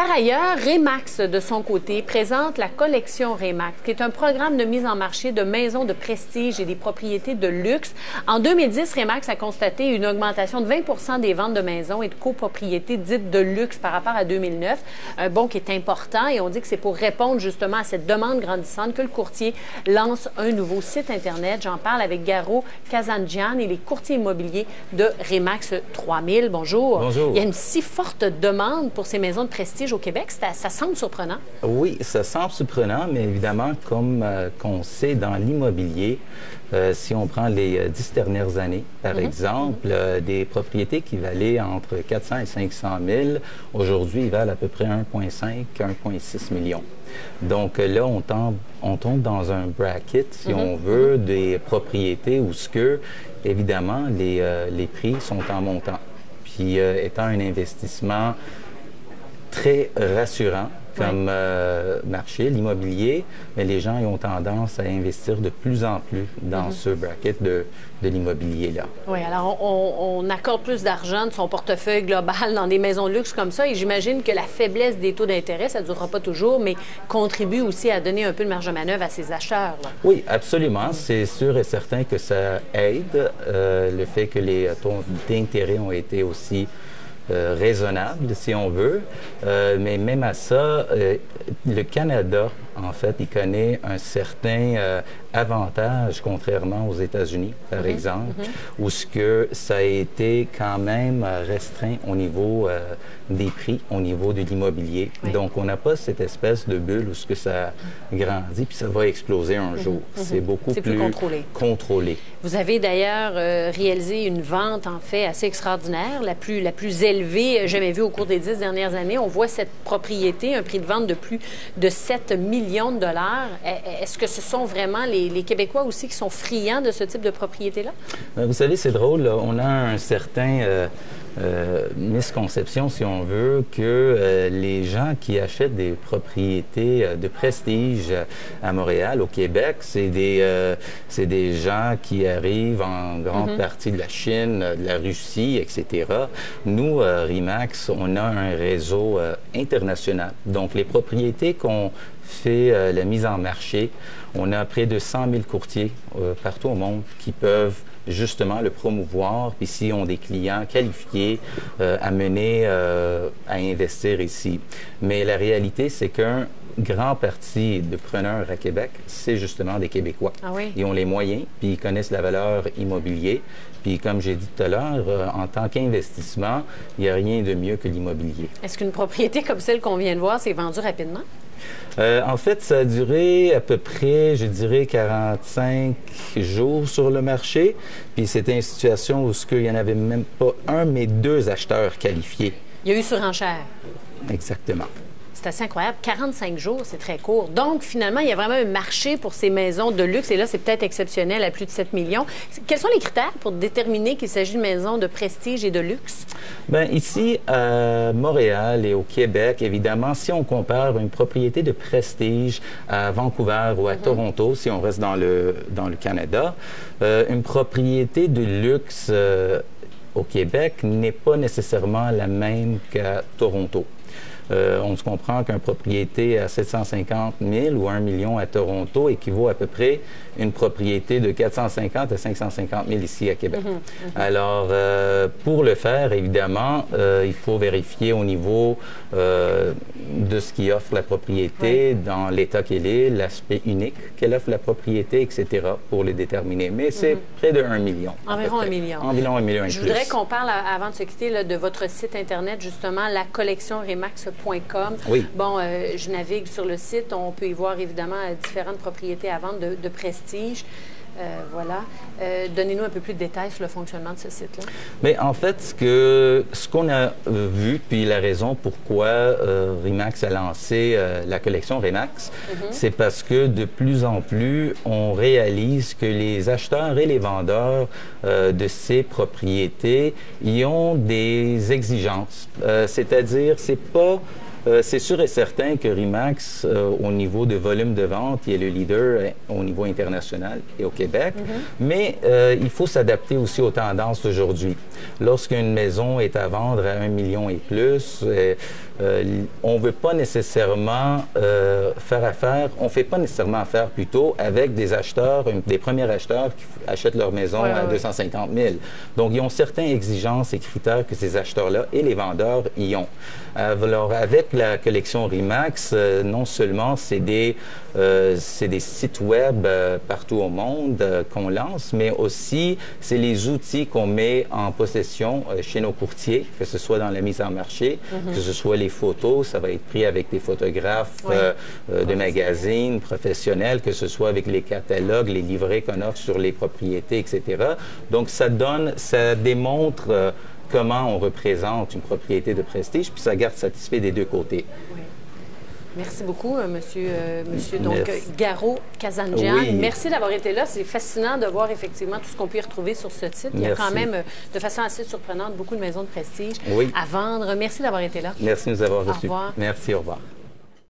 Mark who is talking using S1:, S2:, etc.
S1: Par ailleurs, Remax, de son côté, présente la collection Remax, qui est un programme de mise en marché de maisons de prestige et des propriétés de luxe. En 2010, Remax a constaté une augmentation de 20 des ventes de maisons et de copropriétés dites de luxe par rapport à 2009, un bond qui est important, et on dit que c'est pour répondre justement à cette demande grandissante que le courtier lance un nouveau site Internet. J'en parle avec Garo Kazanjian et les courtiers immobiliers de Remax 3000. Bonjour.
S2: Bonjour.
S1: Il y a une si forte demande pour ces maisons de prestige au Québec. Ça semble surprenant.
S2: Oui, ça semble surprenant, mais évidemment, comme qu'on sait dans l'immobilier, si on prend les 10 dernières années, par exemple, des propriétés qui valaient entre 400 et 500 000, aujourd'hui, ils valent à peu près 1,5, 1,6 million. Donc là, on tombe dans un bracket, si on veut, des propriétés où ce que, évidemment, les prix sont en montant. Puis étant un investissement très rassurant comme marché, l'immobilier, mais les gens ils ont tendance à investir de plus en plus dans ce bracket de l'immobilier-là.
S1: Oui, alors on accorde plus d'argent de son portefeuille global dans des maisons de luxe comme ça, et j'imagine que la faiblesse des taux d'intérêt, ça ne durera pas toujours, mais contribue aussi à donner un peu de marge de manœuvre à ces acheteurs, là.
S2: Oui, absolument. C'est sûr et certain que ça aide le fait que les taux d'intérêt ont été aussi raisonnable, si on veut. Mais même à ça, le Canada, en fait, il connaît un certain avantage, contrairement aux États-Unis, par exemple, où ce que ça a été quand même restreint au niveau des prix, au niveau de l'immobilier.
S1: Oui.
S2: Donc, on n'a pas cette espèce de bulle où ce que ça grandit puis ça va exploser un jour. C'est beaucoup plus contrôlé.
S1: Vous avez d'ailleurs réalisé une vente, en fait, assez extraordinaire, la plus élevée jamais vue au cours des 10 dernières années. On voit cette propriété, un prix de vente de plus de 7 millions de dollars. Est-ce que ce sont vraiment les Québécois aussi qui sont friands de ce type de propriété-là?
S2: Vous savez, c'est drôle, là, on a un certain misconception, si on veut, que les gens qui achètent des propriétés de prestige à Montréal, au Québec, c'est des gens qui arrivent en grande partie de la Chine, de la Russie, etc. Nous, Remax, on a un réseau international. Donc, les propriétés qu'on fait la mise en marché, on a près de 100 000 courtiers partout au monde qui peuvent justement le promouvoir, puis s'ils ont des clients qualifiés, amenés à investir ici. Mais la réalité, c'est qu'un grand parti de preneurs à Québec, c'est justement des Québécois.
S1: Ah oui?
S2: Ils ont les moyens, puis ils connaissent la valeur immobilier. Puis comme j'ai dit tout à l'heure, en tant qu'investissement, il n'y a rien de mieux que l'immobilier.
S1: Est-ce qu'une propriété comme celle qu'on vient de voir s'est vendue rapidement?
S2: En fait, ça a duré à peu près, je dirais, 45 jours sur le marché. Puis c'était une situation où il n'y en avait même pas un, mais deux acheteurs qualifiés.
S1: Il y a eu surenchère.
S2: Exactement.
S1: C'est assez incroyable. 45 jours, c'est très court. Donc, finalement, il y a vraiment un marché pour ces maisons de luxe. Et là, c'est peut-être exceptionnel à plus de 7 millions. Quels sont les critères pour déterminer qu'il s'agit de maisons de prestige et de luxe?
S2: Bien, ici, à Montréal et au Québec, évidemment, si on compare une propriété de prestige à Vancouver ou à Toronto, si on reste dans le Canada, une propriété de luxe au Québec n'est pas nécessairement la même qu'à Toronto. On se comprend qu'une propriété à 750 000 ou 1 million à Toronto équivaut à peu près à une propriété de 450 à 550 000 ici à Québec. Alors, pour le faire, évidemment, il faut vérifier au niveau de ce qui offre la propriété, dans l'état qu'elle est, l'aspect unique qu'elle offre la propriété, etc., pour le déterminer. Mais c'est près de 1 million.
S1: Environ 1 million.
S2: Environ 1 million et plus.
S1: Je voudrais qu'on parle, avant de se quitter, là, de votre site Internet, justement, la collection Remax.com.
S2: Oui.
S1: Bon, je navigue sur le site. On peut y voir, évidemment, différentes propriétés à vendre de prestige. Voilà. Donnez-nous un peu plus de détails sur le fonctionnement de ce site-là.
S2: Mais en fait, ce qu'on a vu, puis la raison pourquoi Remax a lancé la collection Remax, c'est parce que de plus en plus, on réalise que les acheteurs et les vendeurs de ces propriétés, ils ont des exigences. C'est-à-dire, c'est pas C'est sûr et certain que RE/MAX, au niveau de volume de vente, est le leader au niveau international et au Québec. Mais il faut s'adapter aussi aux tendances d'aujourd'hui. Lorsqu'une maison est à vendre à 1 million et plus, on ne veut pas nécessairement faire affaire, on ne fait pas nécessairement affaire plutôt avec des acheteurs, des premiers acheteurs qui achètent leur maison à 250 000. Donc, ils ont certaines exigences et critères que ces acheteurs-là et les vendeurs y ont. Alors, avec la collection RE/MAX, non seulement c'est des sites web partout au monde qu'on lance, mais aussi c'est les outils qu'on met en possession chez nos courtiers, que ce soit dans la mise en marché, que ce soit les photos, ça va être pris avec des photographes de magazines professionnels, que ce soit avec les catalogues, les livrets qu'on offre sur les propriétés, etc. Donc, ça démontre comment on représente une propriété de prestige, puis ça garde satisfait des deux côtés.
S1: Oui. Merci beaucoup, monsieur donc, Garo Kazandjian.
S2: Oui.
S1: Merci d'avoir été là. C'est fascinant de voir effectivement tout ce qu'on peut y retrouver sur ce site. Il y a quand même, de façon assez surprenante, beaucoup de maisons de prestige à vendre. Merci d'avoir été là.
S2: Merci de nous avoir reçus.
S1: Au revoir.
S2: Merci, au revoir.